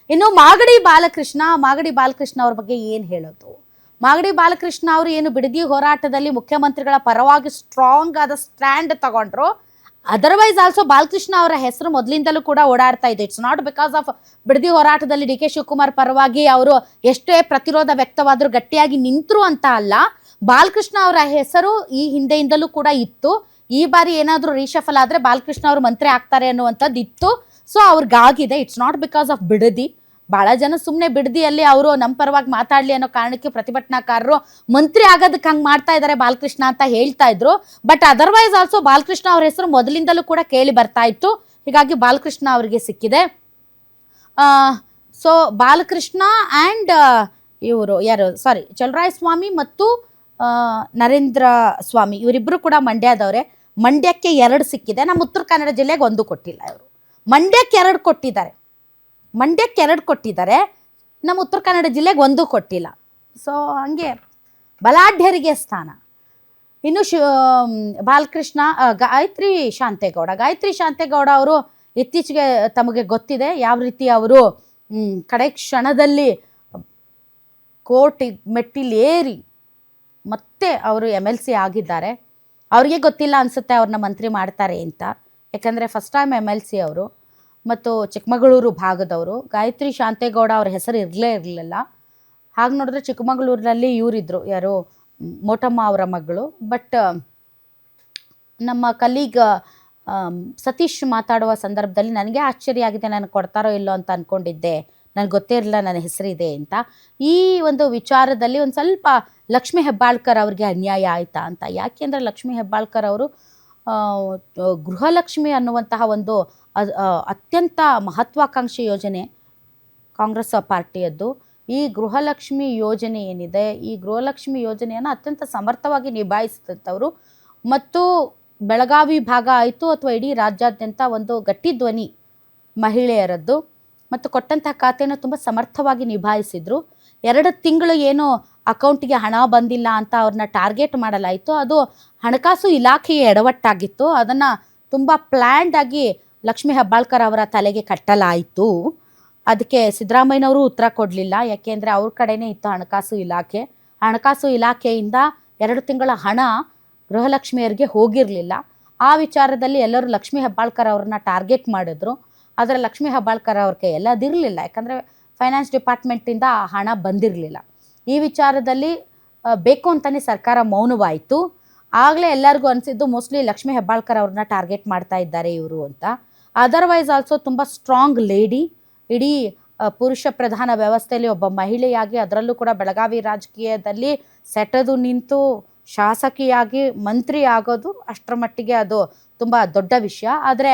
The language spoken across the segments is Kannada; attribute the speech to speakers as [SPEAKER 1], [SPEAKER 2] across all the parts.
[SPEAKER 1] ಇನ್ನು ಮಾಗಡಿ ಬಾಲಕೃಷ್ಣ ಅವ್ರ ಬಗ್ಗೆ ಏನು ಹೇಳೋದು? ಮಾಗಡಿ ಬಾಲಕೃಷ್ಣ ಅವರು ಏನು ಬಿಡದಿ ಹೋರಾಟದಲ್ಲಿ ಮುಖ್ಯಮಂತ್ರಿಗಳ ಪರವಾಗಿ ಸ್ಟ್ರಾಂಗ್ ಆದ ಸ್ಟ್ಯಾಂಡ್ ತಗೊಂಡ್ರು. ಅದರ್ವೈಸ್ ಆಲ್ಸೋ ಬಾಲಕೃಷ್ಣ ಅವರ ಹೆಸರು ಮೊದಲಿಂದಲೂ ಕೂಡ ಓಡಾಡ್ತಾ ಇದೆ. It's not because of Bidadi ಹೋರಾಟದಲ್ಲಿ ಡಿ ಕೆ ಶಿವಕುಮಾರ್ ಪರವಾಗಿ ಅವರು ಎಷ್ಟೇ ಪ್ರತಿರೋಧ ವ್ಯಕ್ತವಾದರೂ ಗಟ್ಟಿಯಾಗಿ ನಿಂತರು ಅಂತ ಅಲ್ಲ. ಬಾಲಕೃಷ್ಣ ಅವರ ಹೆಸರು ಈ ಹಿಂದೆಯಿಂದಲೂ ಕೂಡ ಇತ್ತು. ಈ ಬಾರಿ ಏನಾದರೂ ರೀಶಫಲ್ ಆದರೆ ಬಾಲಕೃಷ್ಣ ಅವರು ಮಂತ್ರಿ ಆಗ್ತಾರೆ ಅನ್ನುವಂಥದ್ದು ಇತ್ತು. ಸೊ ಅವ್ರಿಗಾಗಿದೆ. It's not because of Bidadi. ಭಾಳ ಜನ ಸುಮ್ಮನೆ ಬಿಡದಿಯಲ್ಲಿ ಅವರು ನಮ್ಮ ಪರವಾಗಿ ಮಾತಾಡಲಿ ಅನ್ನೋ ಕಾರಣಕ್ಕೆ ಪ್ರತಿಭಟನಾಕಾರರು ಮಂತ್ರಿ ಆಗೋದಕ್ಕೆ ಹಂಗೆ ಮಾಡ್ತಾ ಇದ್ದಾರೆ ಬಾಲಕೃಷ್ಣ ಅಂತ ಹೇಳ್ತಾ ಇದ್ರು. ಬಟ್ ಅದರ್ವೈಸ್ ಆಲ್ಸೋ ಬಾಲಕೃಷ್ಣ ಅವ್ರ ಹೆಸರು ಮೊದಲಿಂದಲೂ ಕೂಡ ಕೇಳಿ ಬರ್ತಾ ಇತ್ತು. ಹೀಗಾಗಿ ಬಾಲಕೃಷ್ಣ ಅವರಿಗೆ ಸಿಕ್ಕಿದೆ. ಸೊ ಬಾಲಕೃಷ್ಣ ಆ್ಯಂಡ್ ಇವರು ಚಲುವರಾಯಸ್ವಾಮಿ ಮತ್ತು ನರೇಂದ್ರ ಸ್ವಾಮಿ ಇವರಿಬ್ಬರು ಕೂಡ ಮಂಡ್ಯದವರೇ. ಮಂಡ್ಯಕ್ಕೆ 2 ಸಿಕ್ಕಿದೆ. ನಮ್ಮ ಉತ್ತರ ಕನ್ನಡ ಜಿಲ್ಲೆಗೆ 1 ಕೊಟ್ಟಿಲ್ಲ. ಇವರು ಮಂಡ್ಯಕ್ಕೆ 2 ಕೊಟ್ಟಿದ್ದಾರೆ. ನಮ್ಮ ಉತ್ತರ ಕನ್ನಡ ಜಿಲ್ಲೆಗೆ 1 ಕೊಟ್ಟಿಲ್ಲ. ಸೊ ಹಂಗೆ ಬಲಾಢ್ಯರಿಗೆ ಸ್ಥಾನ. ಇನ್ನು ಬಾಲಕೃಷ್ಣ ಗಾಯತ್ರಿ ಶಾಂತೇಗೌಡ ಅವರು ಇತ್ತೀಚೆಗೆ ತಮಗೆ ಗೊತ್ತಿದೆ ಯಾವ ರೀತಿ ಅವರು ಕಡೆ ಕ್ಷಣದಲ್ಲಿ ಕೋರ್ಟ್ ಮೆಟ್ಟಿಲೇರಿ ಮತ್ತೆ ಅವರು MLC ಆಗಿದ್ದಾರೆ. ಅವ್ರಿಗೆ ಗೊತ್ತಿಲ್ಲ ಅನಿಸುತ್ತೆ ಅವ್ರನ್ನ ಮಂತ್ರಿ ಮಾಡ್ತಾರೆ ಅಂತ. ಯಾಕಂದರೆ ಫಸ್ಟ್ ಟೈಮ್ MLC ಅವರು ಮತ್ತು ಚಿಕ್ಕಮಗಳೂರು ಭಾಗದವರು. ಗಾಯತ್ರಿ ಶಾಂತೇಗೌಡ ಅವ್ರ ಹೆಸರು ಇರಲಿಲ್ಲ. ಹಾಗೆ ನೋಡಿದ್ರೆ ಚಿಕ್ಕಮಗಳೂರಿನಲ್ಲಿ ಇವರಿದ್ದರು, ಯಾರು ಮೋಟಮ್ಮ ಅವರ ಮಗಳು. ಬಟ್ ನಮ್ಮ ಕಲೀಗ್ ಸತೀಶ್ ಮಾತಾಡುವ ಸಂದರ್ಭದಲ್ಲಿ ನನಗೆ ಆಶ್ಚರ್ಯ ಆಗಿದೆ, ನನಗೆ ಕೊಡ್ತಾರೋ ಇಲ್ಲೋ ಅಂತ ಅಂದ್ಕೊಂಡಿದ್ದೆ, ನನಗೆ ಗೊತ್ತೇ ಇರಲಿಲ್ಲ ನನ್ನ ಹೆಸರಿದೆ ಅಂತ. ಈ ಒಂದು ವಿಚಾರದಲ್ಲಿ ಒಂದು ಸ್ವಲ್ಪ ಲಕ್ಷ್ಮೀ ಹೆಬ್ಬಾಳ್ಕರ್ ಅವ್ರಿಗೆ ಅನ್ಯಾಯ ಆಯಿತಾ ಅಂತ. ಯಾಕೆಂದರೆ ಲಕ್ಷ್ಮೀ ಹೆಬ್ಬಾಳ್ಕರ್ ಅವರು ಗೃಹಲಕ್ಷ್ಮಿ ಅನ್ನುವಂತಹ ಒಂದು ಅತ್ಯಂತ ಮಹತ್ವಾಕಾಂಕ್ಷಿ ಯೋಜನೆ ಕಾಂಗ್ರೆಸ್ ಪಾರ್ಟಿಯದ್ದು. ಈ ಗೃಹಲಕ್ಷ್ಮಿ ಯೋಜನೆ ಏನಿದೆ, ಈ ಗೃಹಲಕ್ಷ್ಮಿ ಯೋಜನೆಯನ್ನು ಅತ್ಯಂತ ಸಮರ್ಥವಾಗಿ ನಿಭಾಯಿಸಿದಂಥವರು ಮತ್ತು ಬೆಳಗಾವಿ ಭಾಗ ಆಯಿತು ಅಥವಾ ಇಡೀ ರಾಜ್ಯಾದ್ಯಂತ ಒಂದು ಗಟ್ಟಿ ಧ್ವನಿ ಮಹಿಳೆಯರದ್ದು ಮತ್ತು ಕೊಟ್ಟಂಥ ಖಾತೆಯನ್ನು ತುಂಬ ಸಮರ್ಥವಾಗಿ ನಿಭಾಯಿಸಿದರು. 2 ತಿಂಗಳು ಏನು ಅಕೌಂಟಿಗೆ ಹಣ ಬಂದಿಲ್ಲ ಅಂತ ಅವ್ರನ್ನ ಟಾರ್ಗೆಟ್ ಮಾಡಲಾಯಿತು. ಅದು ಹಣಕಾಸು ಇಲಾಖೆಯ ಎಡವಟ್ಟಾಗಿತ್ತು. ಅದನ್ನು ತುಂಬ ಪ್ಲ್ಯಾಂಡ್ ಆಗಿ ಲಕ್ಷ್ಮೀ ಹೆಬ್ಬಾಳ್ಕರ್ ಅವರ ತಲೆಗೆ ಕಟ್ಟಲಾಯಿತು. ಅದಕ್ಕೆ ಸಿದ್ದರಾಮಯ್ಯನವರು ಉತ್ತರ ಕೊಡಲಿಲ್ಲ. ಯಾಕೆಂದರೆ ಅವ್ರ ಕಡೆನೇ ಇತ್ತು ಹಣಕಾಸು ಇಲಾಖೆ. ಹಣಕಾಸು ಇಲಾಖೆಯಿಂದ 2 ತಿಂಗಳ ಹಣ ಗೃಹಲಕ್ಷ್ಮಿಯರಿಗೆ ಹೋಗಿರಲಿಲ್ಲ. ಆ ವಿಚಾರದಲ್ಲಿ ಎಲ್ಲರೂ ಲಕ್ಷ್ಮೀ ಹೆಬ್ಬಾಳ್ಕರ್ ಅವ್ರನ್ನ ಟಾರ್ಗೆಟ್ ಮಾಡಿದ್ರು. ಆದರೆ ಲಕ್ಷ್ಮೀ ಹೆಬ್ಬಾಳ್ಕರ್ ಅವ್ರ ಕೈಯಲ್ಲಿ ಅದಿರಲಿಲ್ಲ. ಯಾಕಂದರೆ ಫೈನಾನ್ಸ್ ಡಿಪಾರ್ಟ್ಮೆಂಟಿಂದ ಆ ಹಣ ಬಂದಿರಲಿಲ್ಲ. ಈ ವಿಚಾರದಲ್ಲಿ ಬೇಕು ಅಂತಲೇ ಸರ್ಕಾರ ಮೌನವಾಯಿತು. ಆಗಲೇ ಎಲ್ಲರಿಗೂ ಅನಿಸಿದ್ದು ಮೋಸ್ಟ್ಲಿ ಲಕ್ಷ್ಮೀ ಹೆಬ್ಬಾಳ್ಕರ್ ಅವ್ರನ್ನ ಟಾರ್ಗೆಟ್ ಮಾಡ್ತಾ ಇದ್ದಾರೆ ಇವರು ಅಂತ. ಅದರ್ವೈಸ್ ಆಲ್ಸೋ ತುಂಬ ಸ್ಟ್ರಾಂಗ್ ಲೇಡಿ. ಇಡೀ ಪುರುಷ ಪ್ರಧಾನ ವ್ಯವಸ್ಥೆಯಲ್ಲಿ ಒಬ್ಬ ಮಹಿಳೆಯಾಗಿ, ಅದರಲ್ಲೂ ಕೂಡ ಬೆಳಗಾವಿ ರಾಜಕೀಯದಲ್ಲಿ ಸೆಟೆದು ನಿಂತು ಶಾಸಕಿಯಾಗಿ ಮಂತ್ರಿ ಆಗೋದು ಅಷ್ಟರ ಮಟ್ಟಿಗೆ ಅದು ತುಂಬ ದೊಡ್ಡ ವಿಷಯ. ಆದರೆ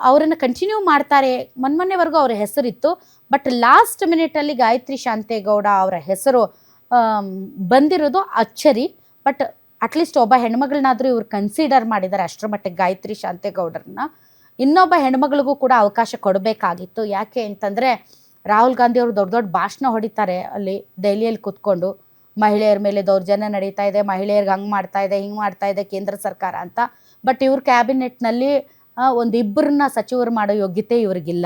[SPEAKER 1] ಅವರನ್ನು ಕಂಟಿನ್ಯೂ ಮಾಡ್ತಾರೆ. ಮೊನ್ನೆವರೆಗೂ ಅವರ ಹೆಸರಿತ್ತು. ಬಟ್ ಲಾಸ್ಟ್ ಮಿನಿಟಲ್ಲಿ ಗಾಯತ್ರಿ ಶಾಂತೇಗೌಡ ಅವರ ಹೆಸರು ಬಂದಿರೋದು ಅಚ್ಚರಿ. ಬಟ್ ಅಟ್ಲೀಸ್ಟ್ ಒಬ್ಬ ಹೆಣ್ಮಗಳನ್ನಾದರೂ ಇವ್ರು ಕನ್ಸಿಡರ್ ಮಾಡಿದ್ದಾರೆ ಅಷ್ಟರ ಮಟ್ಟಿಗೆ ಗಾಯತ್ರಿ ಶಾಂತೇಗೌಡರನ್ನ. ಇನ್ನೊಬ್ಬ ಹೆಣ್ಮಗಳಿಗೂ ಕೂಡ ಅವಕಾಶ ಕೊಡಬೇಕಾಗಿತ್ತು. ಯಾಕೆ ಅಂತಂದರೆ ರಾಹುಲ್ ಗಾಂಧಿ ಅವರು ದೊಡ್ಡ ದೊಡ್ಡ ಭಾಷಣ ಹೊಡಿತಾರೆ ಅಲ್ಲಿ ದೆಹಲಿಯಲ್ಲಿ ಕೂತ್ಕೊಂಡು. ಮಹಿಳೆಯರ ಮೇಲೆ ದೌರ್ಜನ್ಯ ನಡೀತಾ ಇದೆ, ಮಹಿಳೆಯರಿಗೆ ಹಂಗೆ ಮಾಡ್ತಾ ಇದೆ, ಹಿಂಗೆ ಮಾಡ್ತಾ ಇದೆ ಕೇಂದ್ರ ಸರ್ಕಾರ ಅಂತ. ಬಟ್ ಇವ್ರ ಕ್ಯಾಬಿನೆಟ್ನಲ್ಲಿ ಒಂದು 2 ಸಚಿವರು ಮಾಡೋ ಯೋಗ್ಯತೆ ಇವ್ರಿಗಿಲ್ಲ.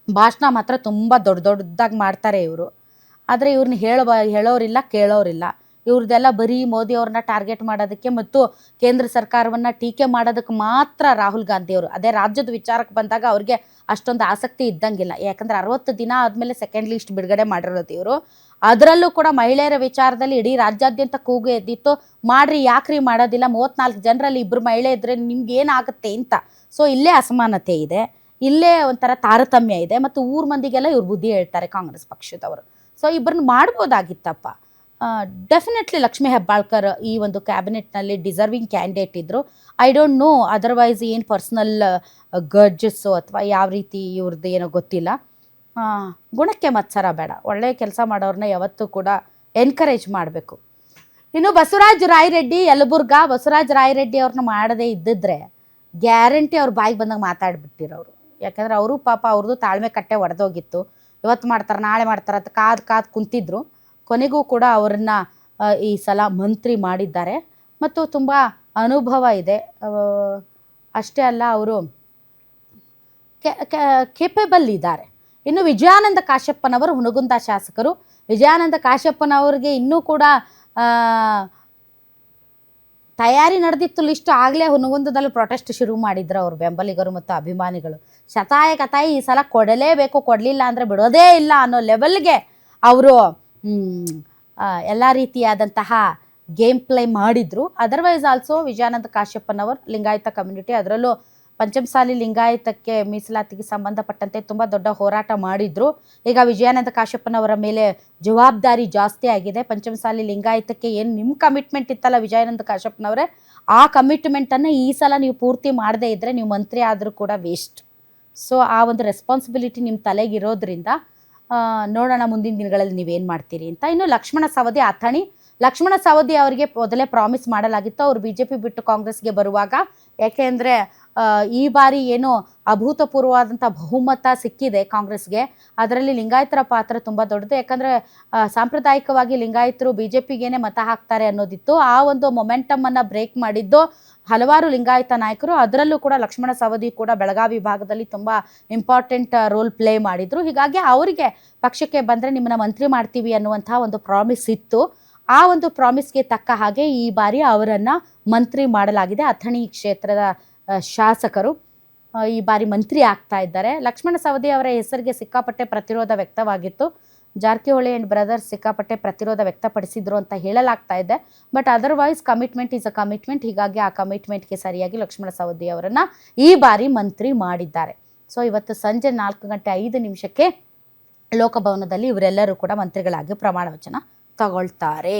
[SPEAKER 1] ಭಾಷಣ ಮಾತ್ರ ತುಂಬ ದೊಡ್ಡದಾಗಿ ಮಾಡ್ತಾರೆ ಇವರು. ಆದರೆ ಇವ್ರನ್ನ ಹೇಳೋರಿಲ್ಲ, ಕೇಳೋರಿಲ್ಲ. ಇವ್ರದ್ದೆಲ್ಲ ಬರೀ ಮೋದಿ ಅವ್ರನ್ನ ಟಾರ್ಗೆಟ್ ಮಾಡೋದಕ್ಕೆ ಮತ್ತು ಕೇಂದ್ರ ಸರ್ಕಾರವನ್ನು ಟೀಕೆ ಮಾಡೋದಕ್ಕೆ ಮಾತ್ರ ರಾಹುಲ್ ಗಾಂಧಿಯವರು. ಅದೇ ರಾಜ್ಯದ ವಿಚಾರಕ್ಕೆ ಬಂದಾಗ ಅವ್ರಿಗೆ ಅಷ್ಟೊಂದು ಆಸಕ್ತಿ ಇದ್ದಂಗಿಲ್ಲ. ಯಾಕಂದರೆ 60 ದಿನ ಆದಮೇಲೆ ಸೆಕೆಂಡ್ ಲಿಸ್ಟ್ ಬಿಡುಗಡೆ ಮಾಡಿರೋದು ಇವರು. ಅದರಲ್ಲೂ ಕೂಡ ಮಹಿಳೆಯರ ವಿಚಾರದಲ್ಲಿ ಇಡೀ ರಾಜ್ಯಾದ್ಯಂತ ಕೂಗು ಎದ್ದಿತ್ತು, ಮಾಡ್ರಿ, ಯಾಕ್ರಿ ಮಾಡೋದಿಲ್ಲ, 34 ಜನರಲ್ಲಿ 2 ಮಹಿಳೆ ಇದ್ದರೆ ನಿಮ್ಗೆ ಏನಾಗುತ್ತೆ ಅಂತ. ಸೊ ಇಲ್ಲೇ ಅಸಮಾನತೆ ಇದೆ, ಇಲ್ಲೇ ಒಂಥರ ತಾರತಮ್ಯ ಇದೆ. ಮತ್ತು ಊರ್ ಮಂದಿಗೆಲ್ಲ ಇವ್ರು ಬುದ್ಧಿ ಹೇಳ್ತಾರೆ ಕಾಂಗ್ರೆಸ್ ಪಕ್ಷದವರು. ಸೊ ಇಬ್ಬರನ್ನ ಮಾಡ್ಬೋದಾಗಿತ್ತಪ್ಪ. ಡೆಫಿನೆಟ್ಲಿ ಲಕ್ಷ್ಮೀ ಹೆಬ್ಬಾಳ್ಕರ್ ಈ ಒಂದು ಕ್ಯಾಬಿನೆಟ್ನಲ್ಲಿ ಡಿಸರ್ವಿಂಗ್ ಕ್ಯಾಂಡಿಡೇಟ್ ಇದ್ದರು. ಐ ಡೋಂಟ್ ನೋ ಅದರ್ವೈಸ್ ಏನು ಪರ್ಸ್ನಲ್ ಗರ್ಜಸ್ಸು ಅಥವಾ ಯಾವ ರೀತಿ ಇವ್ರದ್ದು ಏನೋ ಗೊತ್ತಿಲ್ಲ. ಗುಣಕ್ಕೆ ಮತ್ಸರ ಬೇಡ. ಒಳ್ಳೆಯ ಕೆಲಸ ಮಾಡೋರನ್ನ ಯಾವತ್ತೂ ಕೂಡ ಎನ್ಕರೇಜ್ ಮಾಡಬೇಕು. ಇನ್ನು ಬಸವರಾಜ ರಾಯರೆಡ್ಡಿ ಯಲಬುರ್ಗಾ. ಬಸವರಾಜ ರಾಯರೆಡ್ಡಿ ಅವ್ರನ್ನ ಮಾಡದೇ ಇದ್ದಿದ್ರೆ ಗ್ಯಾರಂಟಿ ಅವ್ರ ಬಾಯಿಗೆ ಬಂದಾಗ ಮಾತಾಡ್ಬಿಟ್ಟಿರೋರು. ಯಾಕಂದರೆ ಅವರು ಪಾಪ ಅವ್ರದ್ದು ತಾಳ್ಮೆ ಕಟ್ಟೆ ಒಡೆದೋಗಿತ್ತು. ಇವತ್ತು ಮಾಡ್ತಾರೆ, ನಾಳೆ ಮಾಡ್ತಾರೆ ಅಂತ ಕಾದು ಕುಂತಿದ್ರು. ಕೊನೆಗೂ ಕೂಡ ಅವರನ್ನ ಈ ಸಲ ಮಂತ್ರಿ ಮಾಡಿದ್ದಾರೆ ಮತ್ತು ತುಂಬ ಅನುಭವ ಇದೆ. ಅಷ್ಟೇ ಅಲ್ಲ, ಅವರು ಕೇಪಬಲ್ ಇದ್ದಾರೆ. ಇನ್ನು ವಿಜಯಾನಂದ ಕಾಶ್ಯಪ್ಪನವರು ಹುನಗುಂದ ಶಾಸಕರು. ವಿಜಯಾನಂದ ಕಾಶ್ಯಪ್ಪನವ್ರಿಗೆ ಇನ್ನೂ ಕೂಡ ತಯಾರಿ ನಡೆದಿತ್ತು ಲಿಸ್ಟ್. ಆಗಲೇ ಹುನಗುಂದದಲ್ಲಿ ಪ್ರೊಟೆಸ್ಟ್ ಶುರು ಮಾಡಿದ್ರು ಅವ್ರ ಬೆಂಬಲಿಗರು ಮತ್ತು ಅಭಿಮಾನಿಗಳು. ಶತಾಯ ಕತಾಯಿ ಈ ಸಲ ಕೊಡಲೇಬೇಕು, ಕೊಡಲಿಲ್ಲ ಅಂದರೆ ಬಿಡೋದೇ ಇಲ್ಲ ಅನ್ನೋ ಲೆವೆಲ್ಗೆ ಅವರು ಎಲ್ಲ ರೀತಿಯಾದಂತಹ ಗೇಮ್ ಪ್ಲೇ ಮಾಡಿದರು. ಅದರ್ವೈಸ್ ಆಲ್ಸೋ ವಿಜಯಾನಂದ ಕಾಶ್ಯಪ್ಪನವರು ಲಿಂಗಾಯತ ಕಮ್ಯುನಿಟಿ, ಅದರಲ್ಲೂ ಪಂಚಮಸಾಲಿ ಲಿಂಗಾಯತಕ್ಕೆ ಮೀಸಲಾತಿಗೆ ಸಂಬಂಧಪಟ್ಟಂತೆ ತುಂಬ ದೊಡ್ಡ ಹೋರಾಟ ಮಾಡಿದರು. ಈಗ ವಿಜಯಾನಂದ ಕಾಶ್ಯಪ್ಪನವರ ಮೇಲೆ ಜವಾಬ್ದಾರಿ ಜಾಸ್ತಿ ಆಗಿದೆ. ಪಂಚಮಸಾಲಿ ಲಿಂಗಾಯತಕ್ಕೆ ಏನು ನಿಮ್ಮ ಕಮಿಟ್ಮೆಂಟ್ ಇತ್ತಲ್ಲ ವಿಜಯಾನಂದ ಕಾಶ್ಯಪ್ಪನವರೇ, ಆ ಕಮಿಟ್ಮೆಂಟನ್ನು ಈ ಸಲ ನೀವು ಪೂರ್ತಿ ಮಾಡದೇ ಇದ್ದರೆ ನೀವು ಮಂತ್ರಿ ಆದರೂ ಕೂಡ ವೇಸ್ಟ್. ಸೊ ಆ ಒಂದು ರೆಸ್ಪಾನ್ಸಿಬಿಲಿಟಿ ನಿಮ್ಮ ತಲೆಗಿರೋದ್ರಿಂದ ನೋಡೋಣ ಮುಂದಿನ ದಿನಗಳಲ್ಲಿ ನೀವೇನು ಮಾಡ್ತೀರಿ ಅಂತ. ಇನ್ನು ಲಕ್ಷ್ಮಣ ಸವದಿ ಅಥಣಿ. ಲಕ್ಷ್ಮಣ ಸವದಿ ಅವರಿಗೆ ಮೊದಲೇ ಪ್ರಾಮಿಸ್ ಮಾಡಲಾಗಿತ್ತು ಅವರು BJP ಬಿಟ್ಟು ಕಾಂಗ್ರೆಸ್ಗೆ ಬರುವಾಗ. ಯಾಕೆಂದರೆ ಈ ಬಾರಿ ಏನು ಅಭೂತಪೂರ್ವವಾದಂಥ ಬಹುಮತ ಸಿಕ್ಕಿದೆ ಕಾಂಗ್ರೆಸ್ಗೆ. ಅದರಲ್ಲಿ ಲಿಂಗಾಯತರ ಪಾತ್ರ ತುಂಬ ದೊಡ್ಡದು. ಯಾಕಂದರೆ ಸಾಂಪ್ರದಾಯಿಕವಾಗಿ ಲಿಂಗಾಯತರು BJPಗೇನೆ ಮತ ಹಾಕ್ತಾರೆ ಅನ್ನೋದಿತ್ತು. ಆ ಒಂದು ಮೊಮೆಂಟಮನ್ನು ಬ್ರೇಕ್ ಮಾಡಿದ್ದು ಹಲವಾರು ಲಿಂಗಾಯತ ನಾಯಕರು. ಅದರಲ್ಲೂ ಕೂಡ ಲಕ್ಷ್ಮಣ ಸವದಿ ಕೂಡ ಬೆಳಗಾವಿ ಭಾಗದಲ್ಲಿ ತುಂಬ ಇಂಪಾರ್ಟೆಂಟ್ ರೋಲ್ ಪ್ಲೇ ಮಾಡಿದರು. ಹೀಗಾಗಿ ಅವರಿಗೆ ಪಕ್ಷಕ್ಕೆ ಬಂದರೆ ನಿಮ್ಮನ್ನು ಮಂತ್ರಿ ಮಾಡ್ತೀವಿ ಅನ್ನುವಂಥ ಒಂದು ಪ್ರಾಮಿಸ್ ಇತ್ತು. ಆ ಒಂದು ಪ್ರಾಮಿಸ್ಗೆ ತಕ್ಕ ಹಾಗೆ ಈ ಬಾರಿ ಅವರನ್ನು ಮಂತ್ರಿ ಮಾಡಲಾಗಿದೆ. ಅಥಣಿ ಕ್ಷೇತ್ರದ ಶಾಸಕರು ಈ ಬಾರಿ ಮಂತ್ರಿ ಆಗ್ತಾ ಇದ್ದಾರೆ. ಲಕ್ಷ್ಮಣ ಸವದಿ ಅವರ ಹೆಸರಿಗೆ ಸಿಕ್ಕಾಪಟ್ಟೆ ಪ್ರತಿರೋಧ ವ್ಯಕ್ತವಾಗಿತ್ತು. ಜಾರಕಿಹೊಳಿ ಆ್ಯಂಡ್ ಬ್ರದರ್ಸ್ ಸಿಕ್ಕಾಪಟ್ಟೆ ಪ್ರತಿರೋಧ ವ್ಯಕ್ತಪಡಿಸಿದ್ರು ಅಂತ ಹೇಳಲಾಗ್ತಾ ಇದೆ. But otherwise commitment is a commitment. ಹೀಗಾಗಿ ಆ ಕಮಿಟ್ಮೆಂಟ್ಗೆ ಸರಿಯಾಗಿ ಲಕ್ಷ್ಮಣ ಸವದಿ ಅವರನ್ನು ಈ ಬಾರಿ ಮಂತ್ರಿ ಮಾಡಿದ್ದಾರೆ. ಸೊ ಇವತ್ತು ಸಂಜೆ 4:05 ಲೋಕಭವನದಲ್ಲಿ ಇವರೆಲ್ಲರೂ ಕೂಡ ಮಂತ್ರಿಗಳಾಗಿ ಪ್ರಮಾಣ ವಚನ ತಗೊಳ್ತಾರೆ.